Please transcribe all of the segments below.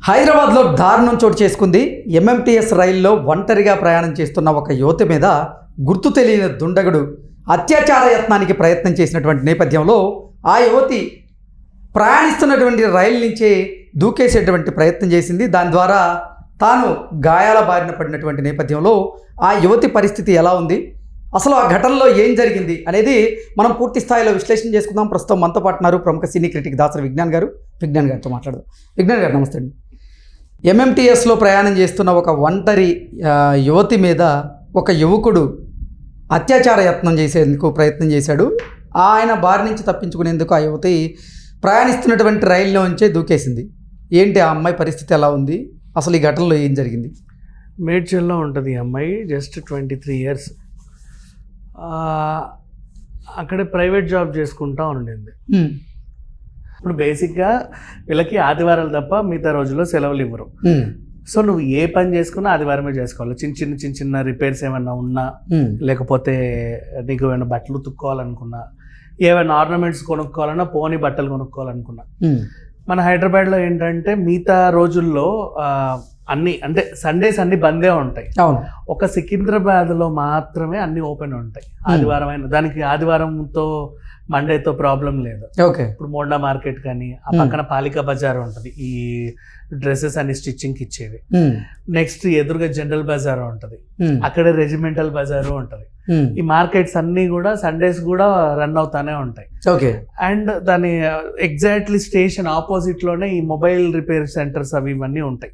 హైదరాబాద్లో దారుణం చోటు చేసుకుంది. ఎంఎంటీఎస్ రైల్లో ఒంటరిగా ప్రయాణం చేస్తున్న ఒక యువతి మీద గుర్తు తెలియని దుండగుడు అత్యాచార యత్నానికి ప్రయత్నం చేసినటువంటి నేపథ్యంలో ఆ యువతి ప్రయాణిస్తున్నటువంటి రైలు నుంచే దూకేసేటువంటి ప్రయత్నం చేసింది. దాని ద్వారా తాను గాయాల బారిన పడినటువంటి నేపథ్యంలో ఆ యువతి పరిస్థితి ఎలా ఉంది, అసలు ఆ ఘటనలో ఏం జరిగింది అనేది మనం పూర్తి స్థాయిలో విశ్లేషణ చేసుకుందాం. ప్రస్తుతం మనతో పాటున్నారు ప్రముఖ సినీ క్రిటిక్ దాసరి విజ్ఞాన్ గారితో మాట్లాడదాం. విజ్ఞాన్ గారు నమస్తే అండి. ఎంఎంటీఎస్లో ప్రయాణం చేస్తున్న ఒక ఒంటరి యువతి మీద ఒక యువకుడు అత్యాచార యత్నం చేసేందుకు ప్రయత్నం చేశాడు. ఆయన బారి నుంచి తప్పించుకునేందుకు ఆ యువతి ప్రయాణిస్తున్నటువంటి రైల్లో నుంచే దూకేసింది. ఏంటి ఆ అమ్మాయి పరిస్థితి ఎలా ఉంది, అసలు ఈ ఘటనలో ఏం జరిగింది? మేడ్చల్లో ఉంటుంది ఈ అమ్మాయి, జస్ట్ 23 years. అక్కడే ప్రైవేట్ జాబ్ చేసుకుంటా ఉండింది. ఇప్పుడు బేసిక్గా వీళ్ళకి ఆదివారాలు తప్ప మిగతా రోజుల్లో సెలవులు ఇవ్వరు. సో నువ్వు ఏ పని చేసుకున్నా ఆదివారమే చేసుకోవాలి. చిన్న చిన్న రిపేర్స్ ఏమన్నా ఉన్నా, లేకపోతే నీకు ఏమైనా బట్టలు ఉతుక్కోవాలనుకున్నా, ఏమైనా ఆర్నమెంట్స్ కొనుక్కోవాలన్నా, పోనీ బట్టలు కొనుక్కోవాలనుకున్నా. మన హైదరాబాద్లో ఏంటంటే మిగతా రోజుల్లో అన్ని అంటే సండేస్ అన్ని బందే ఉంటాయి. ఒక సికింద్రాబాద్లో మాత్రమే అన్ని ఓపెన్ ఉంటాయి. ఆదివారం అయిన దానికి ఆదివారంతో మండేతో ప్రాబ్లం లేదు. ఇప్పుడు మోండా మార్కెట్ కానీ, ఆ పక్కన పాలికా బజార్ ఉంటుంది, ఈ డ్రెస్సెస్ అన్ని స్టిచ్చింగ్కి ఇచ్చేవి. నెక్స్ట్ ఎదురుగా జనరల్ బజార్ ఉంటుంది, అక్కడే రెజిమెంటల్ బజారు ఉంటుంది. ఈ మార్కెట్స్ అన్ని కూడా సండేస్ కూడా రన్ అవుతానే ఉంటాయి. అండ్ దాని ఎగ్జాక్ట్లీ స్టేషన్ ఆపోజిట్ లోనే ఈ మొబైల్ రిపేర్ సెంటర్స్ అవి ఇవన్నీ ఉంటాయి.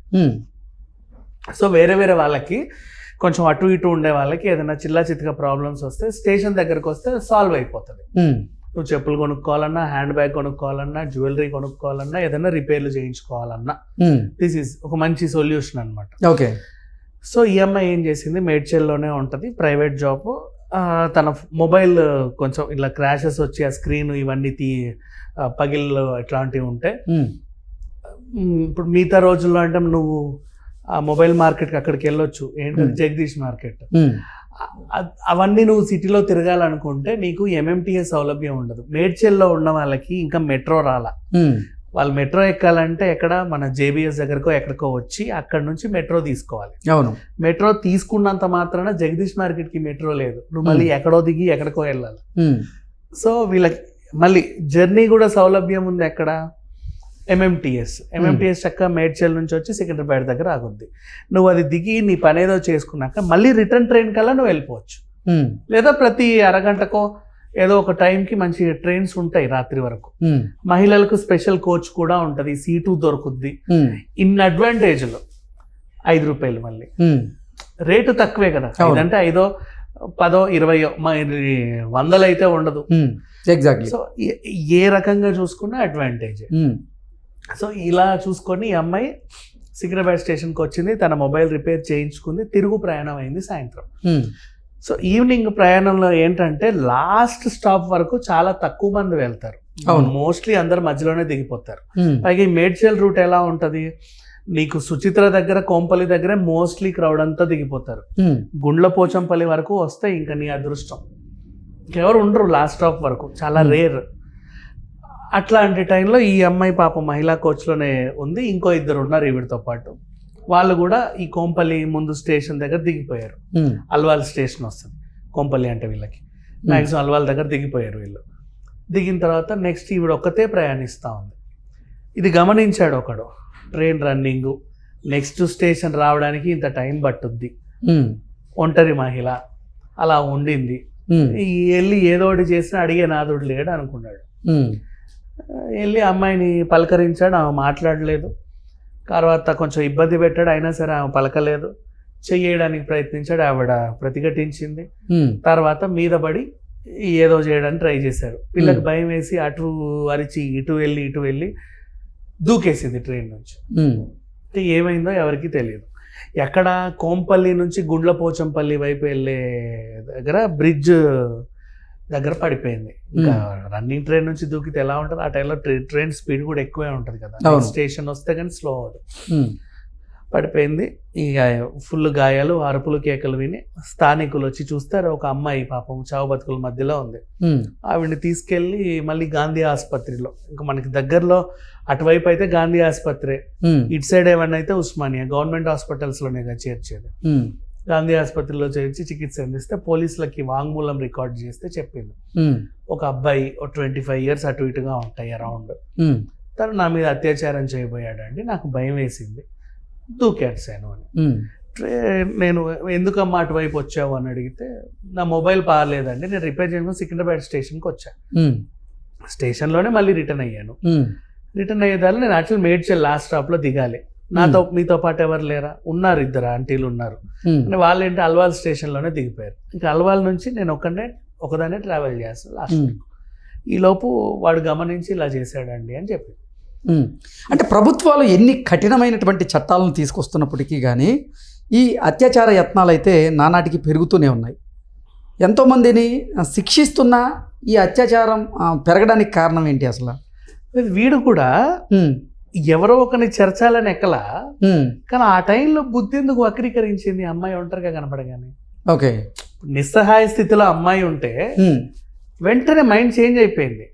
సో వేరే వాళ్ళకి కొంచెం అటు ఇటు ఉండే వాళ్ళకి ఏదైనా చిల్లా చిత్తుగా ప్రాబ్లమ్స్ వస్తే స్టేషన్ దగ్గరకు వస్తే సాల్వ్ అయిపోతుంది. నువ్వు చెప్పులు కొనుక్కోవాలన్నా, హ్యాండ్ బ్యాగ్ కొనుక్కోవాలన్నా, జ్యువెలరీ కొనుక్కోవాలన్నా, ఏదైనా రిపేర్లు చేయించుకోవాలన్నా, దిస్ ఈజ్ ఒక మంచి సొల్యూషన్ అనమాట. సో ఈ అమ్మాయి ఏం చేసింది, మేడ్చల్లోనే ఉంటుంది, ప్రైవేట్ జాబ్. తన మొబైల్ కొంచెం ఇలా క్రాషెస్ వచ్చి ఆ స్క్రీన్ ఇవన్నీ పగిళ్ళు ఇట్లాంటివి ఉంటే, ఇప్పుడు మిగతా రోజుల్లో అంటే నువ్వు ఆ మొబైల్ మార్కెట్కి అక్కడికి వెళ్ళొచ్చు, ఏంటంటే జగదీష్ మార్కెట్, అవన్నీ నువ్వు సిటీలో తిరగాలనుకుంటే నీకు ఎంఎంటీఎస్ సౌలభ్యం ఉండదు. మేడ్చల్లో ఉన్న వాళ్ళకి ఇంకా మెట్రో రాలా. వాళ్ళు మెట్రో ఎక్కాలంటే ఎక్కడ, మన జేబీఎస్ దగ్గరకో ఎక్కడికో వచ్చి అక్కడ నుంచి మెట్రో తీసుకోవాలి. మెట్రో తీసుకున్నంత మాత్రాన జగదీష్ మార్కెట్కి మెట్రో లేదు, నువ్వు మళ్ళీ ఎక్కడో దిగి ఎక్కడికో వెళ్ళాలి. సో వీళ్ళకి మళ్ళీ జర్నీ కూడా సౌలభ్యం ఉంది ఎక్కడ, ఎంఎంటీఎస్ చక్కగా మేడ్చల్ నుంచి వచ్చి సికింద్రాబాద్ దగ్గర ఆగుద్ది. నువ్వు అది దిగి నీ పని ఏదో చేసుకున్నాక మళ్ళీ రిటర్న్ ట్రైన్ కల్లా నువ్వు వెళ్ళిపోవచ్చు. లేదా ప్రతి అరగంటకో ఏదో ఒక టైంకి మంచి ట్రైన్స్ ఉంటాయి రాత్రి వరకు. మహిళలకు స్పెషల్ కోచ్ కూడా ఉంటుంది, సీటు దొరుకుద్ది. ఇన్ అడ్వాంటేజ్లో 5 రూపాయలు, మళ్ళీ రేటు తక్కువే కదా, ఇదంటే 5, 10, 20, 100 అయితే ఉండదు. ఎగ్జాక్ట్లీ. సో ఏ రకంగా చూసుకున్నా అడ్వాంటేజ్. సో ఇలా చూసుకొని ఈ అమ్మాయి సికింద్రాబాద్ స్టేషన్కి వచ్చింది, తన మొబైల్ రిపేర్ చేయించుకుంది, తిరుగు ప్రయాణం అయింది సాయంత్రం. సో ఈవినింగ్ ప్రయాణంలో ఏంటంటే లాస్ట్ స్టాప్ వరకు చాలా తక్కువ మంది వెళ్తారు, మోస్ట్లీ అందరు మధ్యలోనే దిగిపోతారు. పైగా ఈ మేడ్చల్ రూట్ ఎలా ఉంటుంది, నీకు సుచిత్ర దగ్గర, కోంపల్లి దగ్గర మోస్ట్లీ క్రౌడ్ అంతా దిగిపోతారు. గుండ్లపోచంపల్లి వరకు వస్తే ఇంకా నీ అదృష్టం, ఇంకెవరు ఉండరు లాస్ట్ స్టాప్ వరకు, చాలా రేర్. అట్లాంటి టైంలో ఈ అమ్మాయి పాప మహిళా కోచ్లోనే ఉంది, ఇంకో 2 ఉన్నారు ఈవిడితో పాటు. వాళ్ళు కూడా ఈ కోంపల్లి ముందు స్టేషన్ దగ్గర దిగిపోయారు. అల్వాల్ స్టేషన్ వస్తుంది కోంపల్లి అంటే వీళ్ళకి, మ్యాక్సిమం అల్వాల్ దగ్గర దిగిపోయారు వీళ్ళు. దిగిన తర్వాత నెక్స్ట్ ఈవిడ ఒక్కతే ప్రయాణిస్తూ ఉంది. ఇది గమనించాడు ఒకడు, ట్రైన్ రన్నింగ్, నెక్స్ట్ స్టేషన్ రావడానికి ఇంత టైం పట్టుద్ది, ఒంటరి మహిళ అలా ఉండింది, వెళ్ళి ఏదో ఒకటి చేసినా అడిగే నాదుడు లేడు అనుకున్నాడు. వెళ్ళి అమ్మాయిని పలకరించాడు, ఆమె మాట్లాడలేదు. తర్వాత కొంచెం ఇబ్బంది పెట్టాడు, అయినా సరే ఆమె పలకలేదు. చెయ్యడానికి ప్రయత్నించాడు, ఆవిడ ప్రతిఘటించింది. తర్వాత మీద పడి ఏదో చేయడానికి ట్రై చేశాడు. పిల్లకి భయం వేసి అటు అరిచి ఇటు వెళ్ళి దూకేసింది ట్రైన్ నుంచి. ఏమైందో ఎవరికి తెలియదు. ఎక్కడ, కోంపల్లి నుంచి గుండ్లపోచంపల్లి వైపు వెళ్ళే దగ్గర బ్రిడ్జ్ దగ్గర పడిపోయింది. ఇంకా రన్నింగ్ ట్రైన్ నుంచి దూకితే ఎలా ఉంటుంది, ఆ టైంలో ట్రైన్ స్పీడ్ కూడా ఎక్కువే ఉంటుంది కదా, స్టేషన్ వస్తే కానీ స్లో అవ్వదు. పడిపోయింది. ఇక ఫుల్ గాయాలు, అరుపులు కేకలు విని స్థానికులు వచ్చి చూస్తారు, ఒక అమ్మాయి పాపం చావు బతుకుల మధ్యలో ఉంది. ఆవిడని తీసుకెళ్ళి మళ్ళీ గాంధీ ఆసుపత్రిలో, ఇంకా మనకి దగ్గరలో అటువైపు అయితే గాంధీ ఆసుపత్రి, ఇటు సైడ్ ఏమన్నా అయితే ఉస్మానియా గవర్నమెంట్ హాస్పిటల్స్లోనే చేర్చేది. గాంధీ ఆసుపత్రిలో చేర్చి చికిత్స అందిస్తే పోలీసులకి వాంగ్మూలం రికార్డ్ చేస్తే చెప్పింది, ఒక అబ్బాయి 25 years అటు ఇటుగా ఉంటాయి అరౌండ్, తను నా మీద అత్యాచారం చేయబోయాడండి, నాకు భయం వేసింది, దూకేసాను అని. నేను ఎందుకమ్మా అటువైపు వచ్చావు అని అడిగితే, నా మొబైల్ పాలేదండి, నేను రిపేర్ చేసుకుని సికింద్రాబాద్ స్టేషన్కి వచ్చాను, స్టేషన్లోనే మళ్ళీ రిటర్న్ అయ్యాను. రిటర్న్ అయ్యేదాన్ని నేను యాక్చువల్ మేడ్చల్ లాస్ట్ స్టాప్లో దిగాలి, మీతో పాటు ఎవరు లేరా, ఉన్నారు, 2 ఆంటీలు ఉన్నారు, వాళ్ళు ఏంటి అల్వాల్ స్టేషన్లోనే దిగిపోయారు. ఇంకా అల్వాల్ నుంచి నేను ఒకదానే ట్రావెల్ చేస్తాను లాస్ట్. ఈ లోపు వాడు గమనించి ఇలా చేశాడండి అని చెప్పి. అంటే ప్రభుత్వాలు ఎన్ని కఠినమైనటువంటి చట్టాలను తీసుకొస్తున్నప్పటికీ కానీ ఈ అత్యాచార యత్నాలు అయితే నానాటికి పెరుగుతూనే ఉన్నాయి. ఎంతోమందిని శిక్షిస్తున్న ఈ అత్యాచారం పెరగడానికి కారణం ఏంటి అసలు? వీడు కూడా ఎవరో ఒకరిని చేర్చాలని ఎక్కలా, కానీ ఆ టైంలో బుద్ధి ఎందుకు వక్రీకరించింది? అమ్మాయి ఒంటరిగా కనపడగానే, ఓకే, నిస్సహాయ స్థితిలో అమ్మాయి ఉంటే వెంటనే మైండ్ చేంజ్ అయిపోయింది.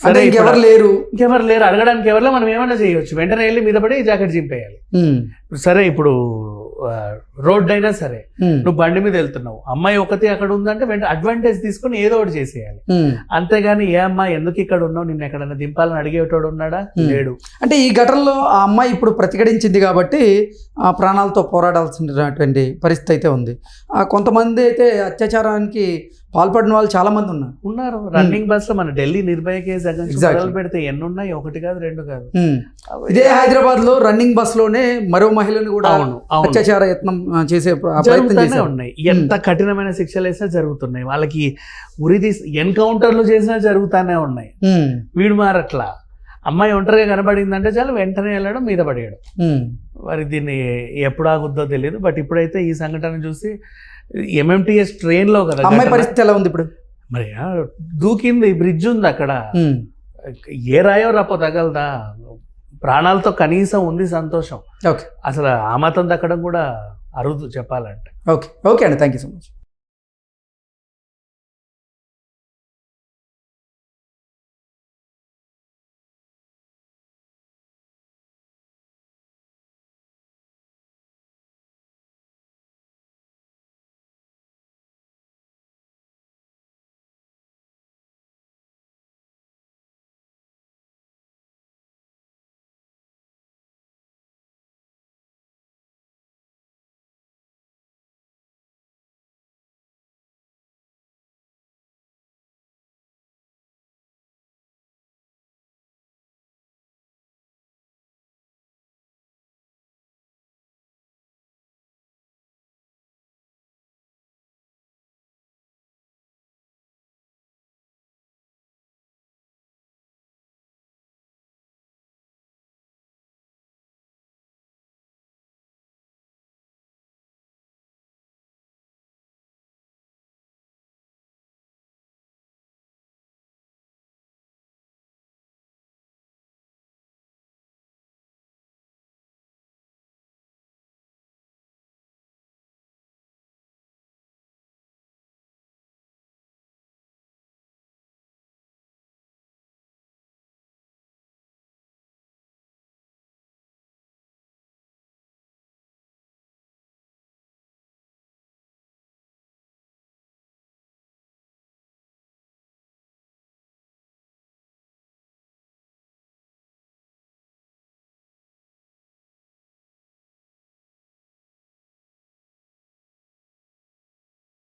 సరే, ఇంకెవరు లేరు అడగడానికి ఎవరిలో మనం ఏమన్నా చేయవచ్చు, వెంటనే వెళ్ళి మీద పడి జాకెట్ చింపేయాలి. సరే, ఇప్పుడు రోడ్ అయినా సరే, నువ్వు బండి మీద వెళ్తున్నావు, అమ్మాయి ఒకటి అక్కడ ఉందంటే వెంటనే అడ్వాంటేజ్ తీసుకుని ఏదో ఒకటి చేసేయాలి. అంతేగాని ఏ అమ్మాయి ఎందుకు ఇక్కడ ఉన్నావు, నిన్ను ఎక్కడన్నా దింపాలని అడిగేటోడు ఉన్నాడా? లేడు. అంటే ఈ ఘటనలో ఆ అమ్మాయి ఇప్పుడు ప్రతిఘటించింది కాబట్టి ఆ ప్రాణాలతో పోరాడాల్సినటువంటి పరిస్థితి అయితే ఉంది. కొంతమంది అయితే అత్యాచారానికి పాల్పడిన వాళ్ళు చాలా మంది ఉన్నారు. రన్నింగ్ బస్ లో మన ఢిల్లీ నిర్భయ కేసు మొదలు పెడితే ఎన్ని ఉన్నాయి, 1 కాదు 2 కాదు. ఇదే హైదరాబాద్ లో రన్నింగ్ బస్ లోనే మరో మహిళను కూడా అత్యాచార యత్నం చేసే ప్రయత్నం ఉన్నాయి. ఎంత కఠినమైన శిక్షలు వేసినా జరుగుతున్నాయి, వాళ్ళకి ఉరి తీసి ఎన్కౌంటర్లు చేసినా జరుగుతానే ఉన్నాయి. వీడు మారట్లా, అమ్మాయి ఒంటరిగా కనబడిందంటే చాలు వెంటనే వెళ్ళడం, మీద పడేయడం. మరి దీన్ని ఎప్పుడు ఆగుద్దో తెలియదు. బట్ ఇప్పుడైతే ఈ సంఘటన చూసి MMTS ట్రైన్లో కదా అమ్మాయి పరిస్థితి ఎలా ఉంది ఇప్పుడు? మరి దూకింది, బ్రిడ్జ్ ఉంది అక్కడ, ఏ రాయో రాపో తగలదా, ప్రాణాలతో కనీసం ఉంది, సంతోషం. ఓకే, అసలు ఆ మాత్రం దక్కడం కూడా అరుదు చెప్పాలంటే. ఓకే అండి, థ్యాంక్ యూ సో మచ్.